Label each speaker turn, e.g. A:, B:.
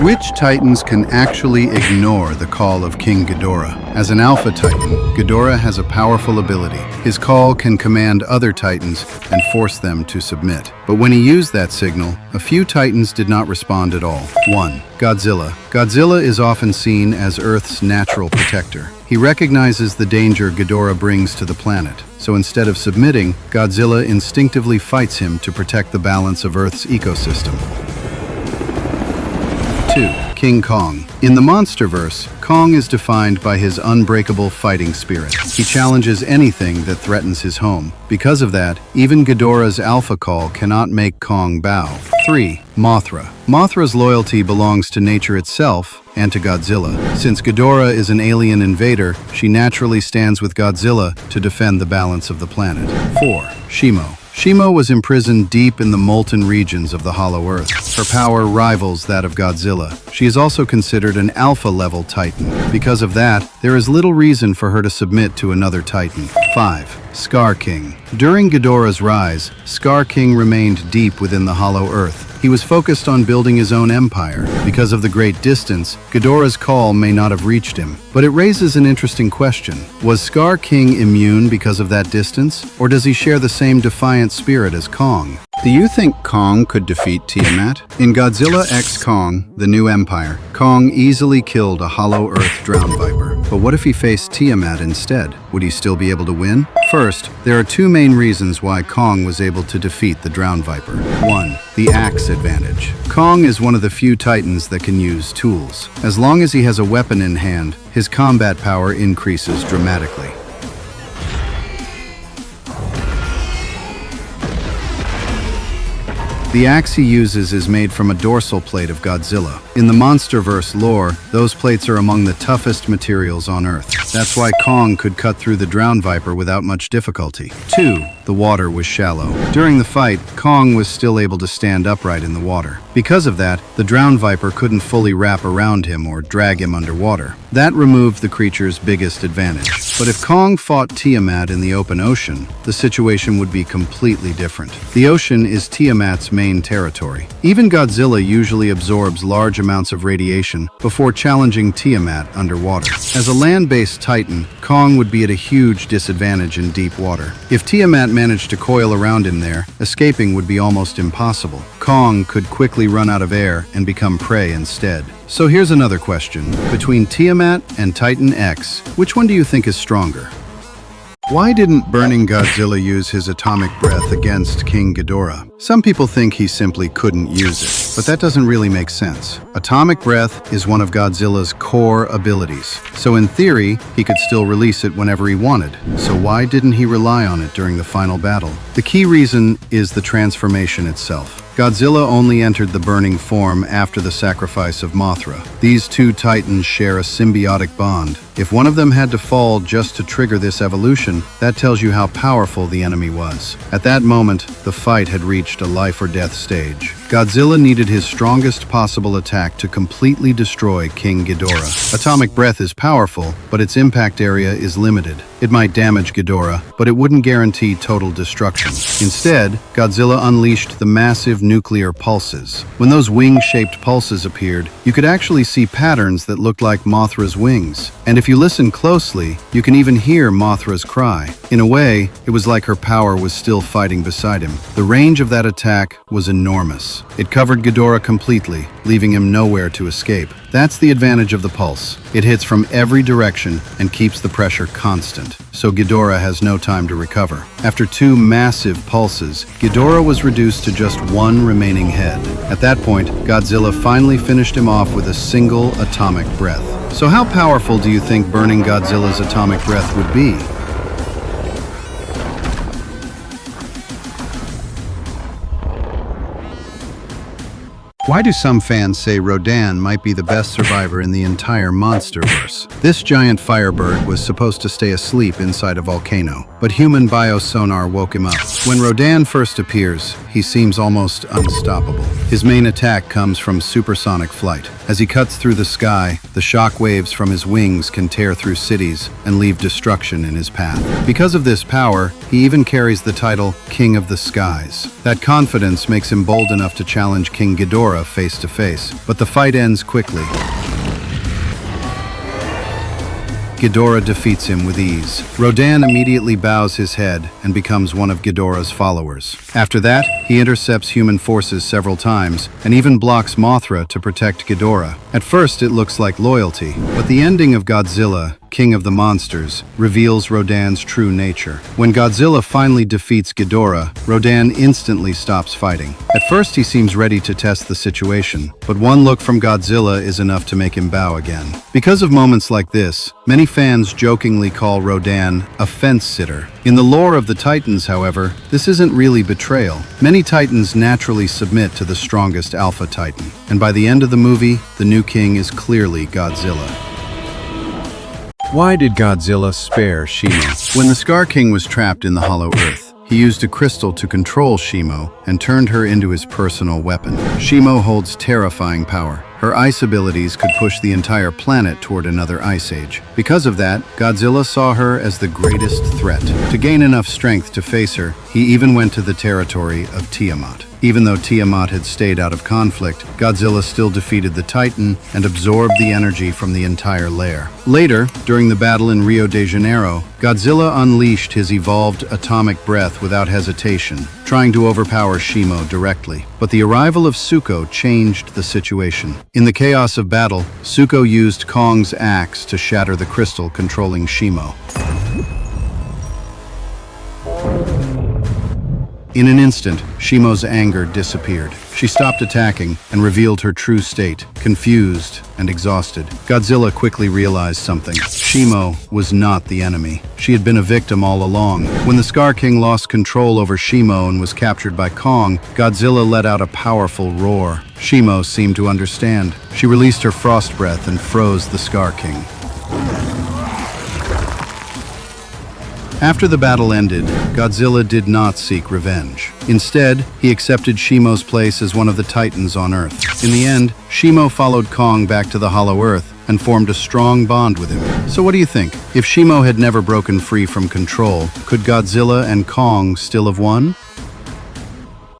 A: Which Titans can actually ignore the call of King Ghidorah? As an Alpha Titan, Ghidorah has a powerful ability. His call can command other Titans and force them to submit. But when he used that signal, a few Titans did not respond at all. 1. Godzilla. Godzilla is often seen as Earth's natural protector. He recognizes the danger Ghidorah brings to the planet. So instead of submitting, Godzilla instinctively fights him to protect the balance of Earth's ecosystem. 2. King Kong. In the MonsterVerse, Kong is defined by his unbreakable fighting spirit. He challenges anything that threatens his home. Because of that, even Ghidorah's alpha call cannot make Kong bow. 3. Mothra. Mothra's loyalty belongs to nature itself and to Godzilla. Since Ghidorah is an alien invader, she naturally stands with Godzilla to defend the balance of the planet. 4. Shimo. Shimo was imprisoned deep in the molten regions of the Hollow Earth. Her power rivals that of Godzilla. She is also considered an alpha-level Titan. Because of that, there is little reason for her to submit to another Titan. 5. Scar King. During Ghidorah's rise, Scar King remained deep within the Hollow Earth. He was focused on building his own empire. Because of the great distance, Ghidorah's call may not have reached him. But it raises an interesting question. Was Scar King immune because of that distance? Or does he share the same defiant spirit as Kong? Do you think Kong could defeat Tiamat? In Godzilla x Kong, The New Empire, Kong easily killed a Hollow Earth Drowned Viper. But what if he faced Tiamat instead? Would he still be able to win? First, there are two main reasons why Kong was able to defeat the Drowned Viper. 1. The axe advantage. Kong is one of the few Titans that can use tools. As long as he has a weapon in hand, his combat power increases dramatically. The axe he uses is made from a dorsal plate of Godzilla. In the MonsterVerse lore, those plates are among the toughest materials on Earth. That's why Kong could cut through the Drowned Viper without much difficulty. 2. The water was shallow. During the fight, Kong was still able to stand upright in the water. Because of that, the Drowned Viper couldn't fully wrap around him or drag him underwater. That removed the creature's biggest advantage. But if Kong fought Tiamat in the open ocean, the situation would be completely different. The ocean is Tiamat's main territory. Even Godzilla usually absorbs large amounts of radiation before challenging Tiamat underwater. As a land-based Titan, Kong would be at a huge disadvantage in deep water. If Tiamat managed to coil around him there, escaping would be almost impossible. Kong could quickly run out of air and become prey instead. So here's another question. Between Tiamat and Titan X, which one do you think is stronger? Why didn't Burning Godzilla use his atomic breath against King Ghidorah? Some people think he simply couldn't use it, but that doesn't really make sense. Atomic breath is one of Godzilla's core abilities, so in theory, he could still release it whenever he wanted. So why didn't he rely on it during the final battle? The key reason is the transformation itself. Godzilla only entered the burning form after the sacrifice of Mothra. These two Titans share a symbiotic bond. If one of them had to fall just to trigger this evolution, that tells you how powerful the enemy was. At that moment, the fight had reached a life-or-death stage. Godzilla needed his strongest possible attack to completely destroy King Ghidorah. Atomic breath is powerful, but its impact area is limited. It might damage Ghidorah, but it wouldn't guarantee total destruction. Instead, Godzilla unleashed the massive nuclear pulses. When those wing-shaped pulses appeared, you could actually see patterns that looked like Mothra's wings. And if you listen closely, you can even hear Mothra's cry. In a way, it was like her power was still fighting beside him. The range of that attack was enormous. It covered Ghidorah completely, leaving him nowhere to escape. That's the advantage of the pulse. It hits from every direction and keeps the pressure constant, so Ghidorah has no time to recover. After two massive pulses, Ghidorah was reduced to just one remaining head. At that point, Godzilla finally finished him off with a single atomic breath. So how powerful do you think Burning Godzilla's atomic breath would be? Why do some fans say Rodan might be the best survivor in the entire MonsterVerse? This giant firebird was supposed to stay asleep inside a volcano, but human biosonar woke him up. When Rodan first appears, he seems almost unstoppable. His main attack comes from supersonic flight. As he cuts through the sky, the shock waves from his wings can tear through cities and leave destruction in his path. Because of this power, he even carries the title King of the Skies. That confidence makes him bold enough to challenge King Ghidorah Ghidorah face to face, but the fight ends quickly. Ghidorah defeats him with ease. Rodan immediately bows his head and becomes one of Ghidorah's followers. After that, he intercepts human forces several times and even blocks Mothra to protect Ghidorah. At first, it looks like loyalty, but the ending of Godzilla, King of the Monsters, reveals Rodan's true nature. When Godzilla finally defeats Ghidorah, Rodan instantly stops fighting. At first, he seems ready to test the situation, but one look from Godzilla is enough to make him bow again. Because of moments like this, many fans jokingly call Rodan a fence-sitter. In the lore of the Titans, however, this isn't really betrayal. Many Titans naturally submit to the strongest Alpha Titan, and by the end of the movie, the new king is clearly Godzilla. Why did Godzilla spare Shimo? When the Scar King was trapped in the Hollow Earth, he used a crystal to control Shimo and turned her into his personal weapon. Shimo holds terrifying power. Her ice abilities could push the entire planet toward another ice age. Because of that, Godzilla saw her as the greatest threat. To gain enough strength to face her, he even went to the territory of Tiamat. Even though Tiamat had stayed out of conflict, Godzilla still defeated the Titan and absorbed the energy from the entire lair. Later, during the battle in Rio de Janeiro, Godzilla unleashed his evolved atomic breath without hesitation, trying to overpower Shimo directly. But the arrival of Zuko changed the situation. In the chaos of battle, Zuko used Kong's axe to shatter the crystal controlling Shimo. In an instant, Shimo's anger disappeared. She stopped attacking and revealed her true state, confused and exhausted. Godzilla quickly realized something. Shimo was not the enemy. She had been a victim all along. When the Scar King lost control over Shimo and was captured by Kong, Godzilla let out a powerful roar. Shimo seemed to understand. She released her frost breath and froze the Scar King. After the battle ended, Godzilla did not seek revenge. Instead, he accepted Shimo's place as one of the Titans on Earth. In the end, Shimo followed Kong back to the Hollow Earth and formed a strong bond with him. So what do you think? If Shimo had never broken free from control, could Godzilla and Kong still have won?